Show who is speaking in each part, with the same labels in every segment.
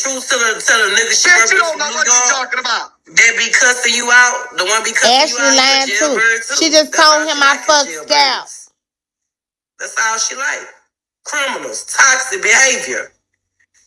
Speaker 1: truth to the nigga she working
Speaker 2: don't know what you're talking about.
Speaker 1: That be cussing you out. The one be cussing you out.
Speaker 3: Ashley lying too. She just told him I fucked Scout.
Speaker 1: That's all she like. Criminals, toxic behavior.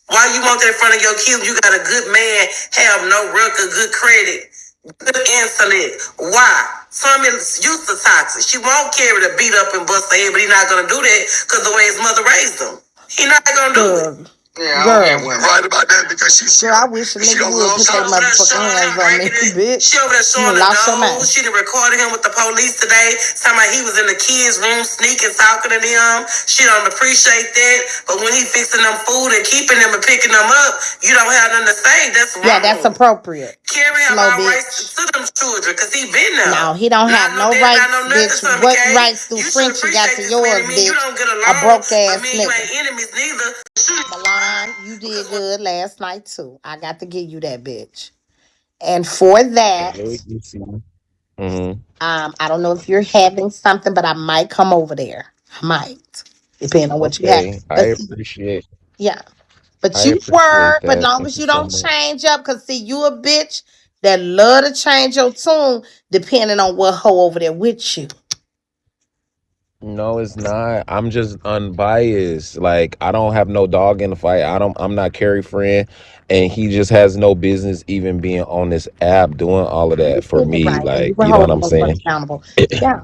Speaker 1: Why you want that in front of your kids? You got a good man, have no record, good credit, good intellect. Why? Some is used to toxic. She won't carry the beat up and bust her head, but he's not gonna do that because the way his mother raised him. He not gonna do it.
Speaker 2: Yeah, I don't right about that because
Speaker 3: Girl, I wish a nigga would put their motherfucking hands on me, bitch.
Speaker 1: She over there showing the nose. She done recorded him with the police today. Talking about he was in the kids' room sneaking, talking to them. She don't appreciate that. But when he fixing them food and keeping them and picking them up, you don't have nothing to say. That's wrong.
Speaker 3: Yeah, that's appropriate.
Speaker 1: Carry him out rights to them children because he been there.
Speaker 3: No, he don't have no rights, bitch. What rights do French you got to yours, bitch? A broke ass nigga.
Speaker 1: You ain't enemies neither.
Speaker 3: Milan, you did good last night too. I got to give you that, bitch. And for that, I don't know if you're having something, but I might come over there. I might, depending on what you have.
Speaker 4: I appreciate.
Speaker 3: Yeah, but you were, but long as you don't change up, cause see, you a bitch that love to change your tune depending on what hoe over there with you.
Speaker 4: No, it's not. I'm just unbiased. Like I don't have no dog in the fight. I'm not Carrie friend, and he just has no business even being on this app doing all of that for me.
Speaker 3: Right.
Speaker 4: Like
Speaker 3: you
Speaker 4: know what I'm saying?
Speaker 3: Accountable. Yeah.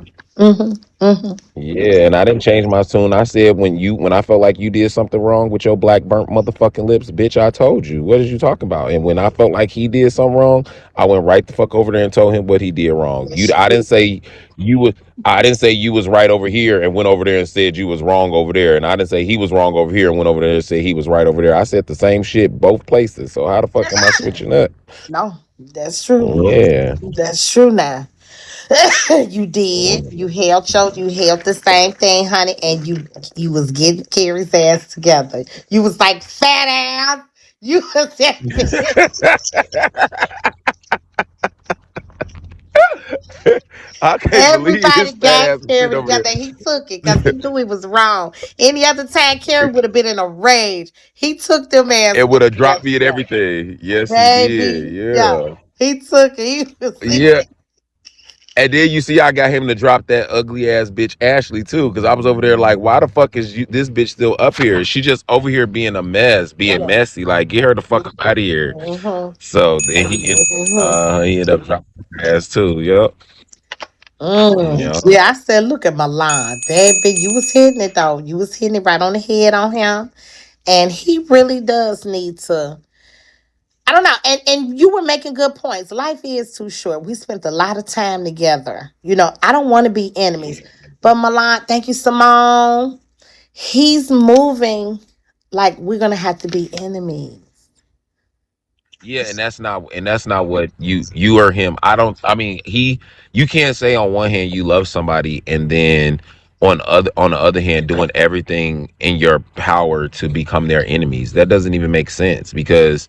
Speaker 4: Yeah, and I didn't change my tune. I said when I felt like you did something wrong with your black burnt motherfucking lips, bitch, I told you. What did you talking about? And when I felt like he did something wrong, I went right the fuck over there and told him what he did wrong. I didn't say you was right over here and went over there and said you was wrong over there. And I didn't say he was wrong over here and went over there and said he was right over there. I said the same shit both places. So how the fuck am I switching up?
Speaker 3: No, that's true.
Speaker 4: Yeah.
Speaker 3: That's true now. You did. You held the same thing, honey, and you was getting Carrie's ass together. You was like fat ass. You was
Speaker 4: I can't
Speaker 3: everybody got Carrie together. He took it because he knew he was wrong. Any other time, Carrie would have been in a rage. He took them ass.
Speaker 4: It would have dropped me at everything. Yes, baby, he did. Yeah.
Speaker 3: He took it.
Speaker 4: Yeah. And then you see, I got him to drop that ugly ass bitch Ashley too, because I was over there like, why the fuck is this bitch still up here? She just over here being a mess, being messy. Like, get her the fuck out of here. So then he ended up dropping her ass too. Yep.
Speaker 3: Yeah, I said, look at Milan, baby. You was hitting it though. You was hitting it right on the head on him, and he really does need to. I don't know. And you were making good points. Life is too short. We spent a lot of time together. I don't want to be enemies. But Milan, thank you, Simone. He's moving like we're gonna have to be enemies.
Speaker 4: Yeah, and that's not what you or him. You can't say on one hand you love somebody and then on the other hand doing everything in your power to become their enemies. That doesn't even make sense because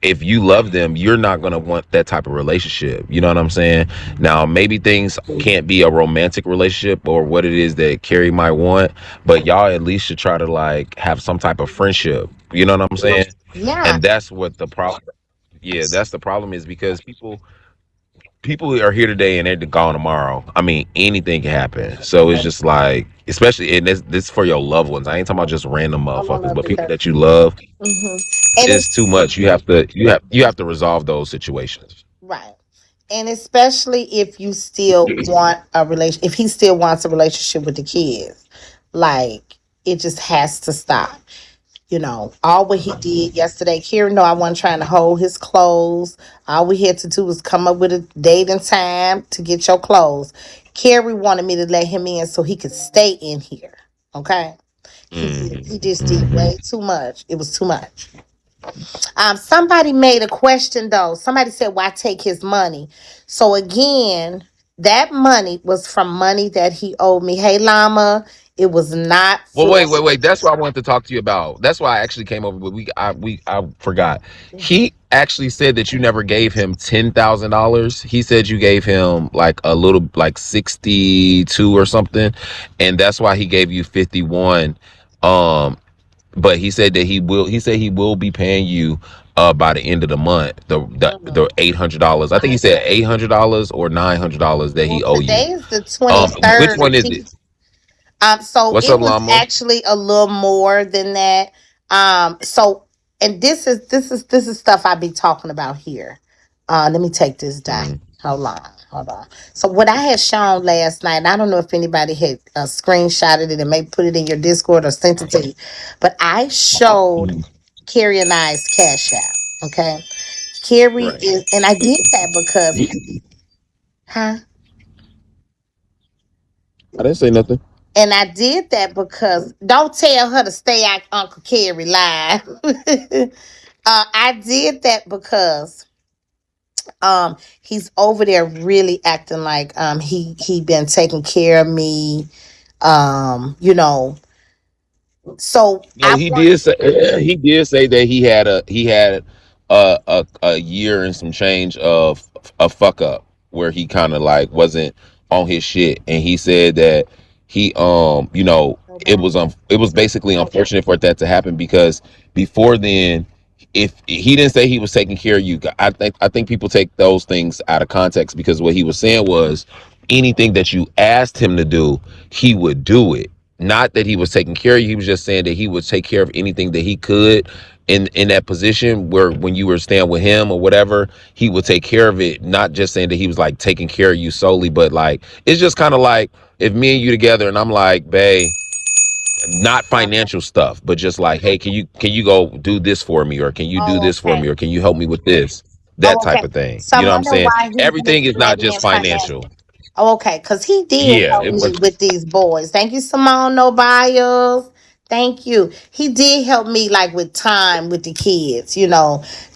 Speaker 4: if you love them, you're not going to want that type of relationship. You know what I'm saying? Now, maybe things can't be a romantic relationship or what it is that Carrie might want, but y'all at least should try to like have some type of friendship. You know what I'm saying?
Speaker 3: Yeah.
Speaker 4: And that's what the problem. Yeah, that's the problem is because people are here today and they're gone tomorrow. I mean, anything can happen. So it's just like, especially in this for your loved ones. I ain't talking about just random motherfuckers, but people that you love. It's too much. You have to resolve those situations.
Speaker 3: Right. And especially if you still want if he still wants a relationship with the kids, like it just has to stop. All what he did yesterday, Kieran, I wasn't trying to hold his clothes. All we had to do was come up with a date and time to get your clothes. Carrie wanted me to let him in so he could stay in here. Okay? He just did way too much. It was too much. Somebody made a question though. Somebody said, why take his money? So again, that money was from money that he owed me. Hey Llama, it was not.
Speaker 4: Well, wait. That's what I wanted to talk to you about. That's why I actually came over. But I forgot. He actually said that you never gave him $10,000. He said you gave him like a little, like 62 or something, and that's why he gave you 51. but he said that he will be paying you by the end of the month the
Speaker 3: Mhm.
Speaker 4: $800. I think he said $800 or $900 that
Speaker 3: Well,
Speaker 4: he owe you.
Speaker 3: today is the 23rd.
Speaker 4: Which one is it?
Speaker 3: So
Speaker 4: What's
Speaker 3: it
Speaker 4: up,
Speaker 3: was
Speaker 4: llama?
Speaker 3: actually a little more than that. So and this is stuff I be talking about here. Let me take this down.
Speaker 4: Mm,
Speaker 3: Hold on. So what I had shown last night, and I don't know if anybody had screenshotted it and maybe put it in your Discord or sent it to you, but I showed
Speaker 4: mm,
Speaker 3: Carrie and I's Cash App. Okay, Carrie
Speaker 4: right.
Speaker 3: is, and I did that because, huh?
Speaker 4: I didn't say nothing.
Speaker 3: And I did that because don't tell her to stay out Uncle Carrie live. I did that because he's over there really acting like he been taking care of me. You know, so
Speaker 4: No,
Speaker 3: I
Speaker 4: he
Speaker 3: want
Speaker 4: did say that he had a year and some change of a fuck up where he kind of like wasn't on his shit, and he said that he it was basically unfortunate for that to happen because before then, if he didn't say he was taking care of you, I think people take those things out of context because what he was saying was anything that you asked him to do, he would do it. Not that he was taking care of you. He was just saying that he would take care of anything that he could in that position where when you were staying with him or whatever, he would take care of it. Not just saying that he was like taking care of you solely, but like it's just kind of like if me and you together and I'm like, babe, not financial stuff, but just like, hey, can you go do this for me, or can you do
Speaker 3: oh,
Speaker 4: this for me,
Speaker 3: okay.
Speaker 4: or can you help me with this? That
Speaker 3: Oh,
Speaker 4: type
Speaker 3: okay.
Speaker 4: of thing.
Speaker 3: So I
Speaker 4: You know what I'm
Speaker 3: wonder
Speaker 4: saying?
Speaker 3: why he
Speaker 4: Everything is not
Speaker 3: maybe
Speaker 4: just
Speaker 3: in finance.
Speaker 4: financial.
Speaker 3: Oh, okay, because he did
Speaker 4: Yeah,
Speaker 3: help
Speaker 4: it
Speaker 3: me
Speaker 4: was.
Speaker 3: with these boys. Thank you, Simone No Bios. Thank you. He did help me like with time with the kids,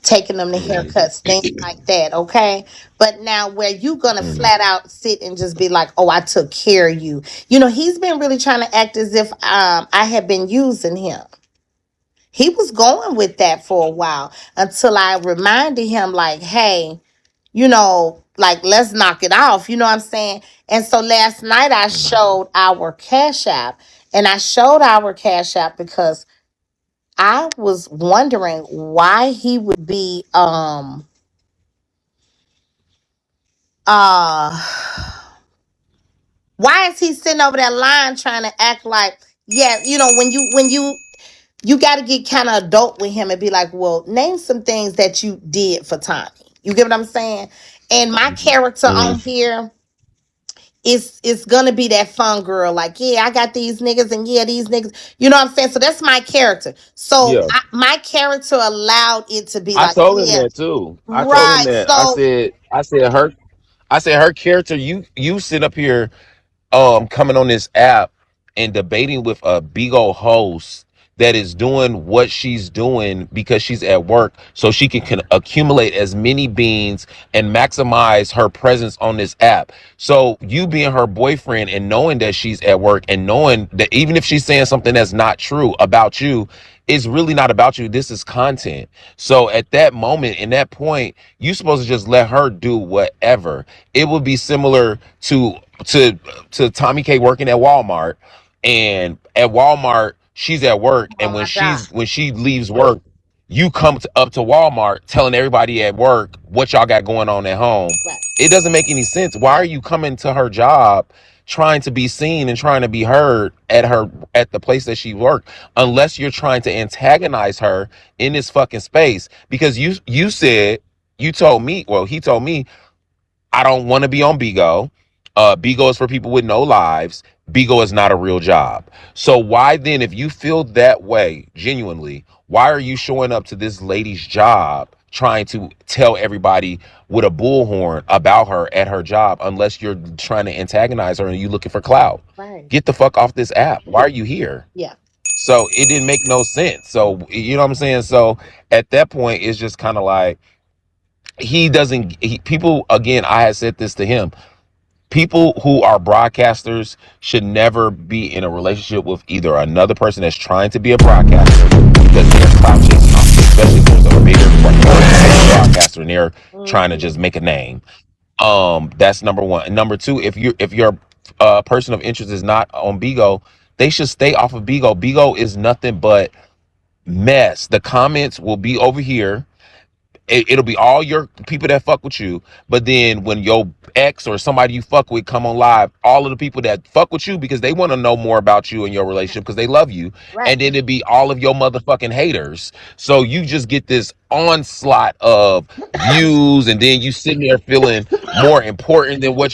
Speaker 3: taking them to
Speaker 4: Mhm,
Speaker 3: haircuts, things like that. Okay. But now where you gonna
Speaker 4: mhm.
Speaker 3: flat out sit and just be like, oh, I took care of you. He's been really trying to act as if I had been using him. He was going with that for a while until I reminded him, like, hey, like let's knock it off. You know what I'm saying? And so last night I showed our Cash App, and I showed our Cash App because I was wondering why he would be uh why is he sitting over that line trying to act like, yeah, when you got to get kind of adult with him and be like, well, name some things that you did for Tommy. You get what I'm saying? And my character
Speaker 4: Mhm.
Speaker 3: on here, it's gonna be that fun girl, like, yeah, I got these niggas, and yeah, these niggas. You know what I'm saying? So that's my character. So
Speaker 4: Yeah.
Speaker 3: my character allowed it to be
Speaker 4: I
Speaker 3: like,
Speaker 4: told him
Speaker 3: yeah,
Speaker 4: that too. I told him
Speaker 3: right.
Speaker 4: that.
Speaker 3: So
Speaker 4: I said her character, you sit up here coming on this app and debating with a big old host that is doing what she's doing because she's at work so she can accumulate as many beans and maximize her presence on this app. So you being her boyfriend and knowing that she's at work and knowing that even if she's saying something that's not true about you, it's really not about you. This is content. So at that moment, in that point, you supposed to just let her do whatever. It would be similar to to Tommy K working at Walmart, and at Walmart she's at work,
Speaker 3: oh
Speaker 4: and
Speaker 3: my god,
Speaker 4: when she leaves work, you come up to Walmart telling everybody at work what y'all got going on at home.
Speaker 3: right,
Speaker 4: It doesn't make any sense. Why are you coming to her job trying to be seen and trying to be heard at the place that she worked, unless you're trying to antagonize her in this fucking space? Because you said, you told me, well, he told me, I don't want to be on Bigo. Bigo is for people with no lives. Bigo is not a real job. So why then, if you feel that way genuinely, why are you showing up to this lady's job trying to tell everybody with a bullhorn about her at her job, unless you're trying to antagonize her and you looking for clout?
Speaker 3: right,
Speaker 4: Get the fuck off this app. Why are you here?
Speaker 3: yeah,
Speaker 4: So it didn't make no sense. So you know what I'm saying? So at that point, it's just kind of like people, again, I had said this to him, people who are broadcasters should never be in a relationship with either another person that's trying to be a broadcaster because they're clout chasing, especially if there's a bigger broadcaster and they're trying to just
Speaker 3: mhm,
Speaker 4: make a name. That's number one. And number two, if your person of interest is not on Bigo, they should stay off of Bigo. Bigo is nothing but mess. The comments will be over here. It'll be all your people that fuck with you, but then when your ex or somebody you fuck with come on live, all of the people that fuck with you because they want to know more about you and your relationship because they love you,
Speaker 3: Right.
Speaker 4: and then it'd be all of your motherfucking haters. So you just get this onslaught of views, and then you sitting there feeling more important than what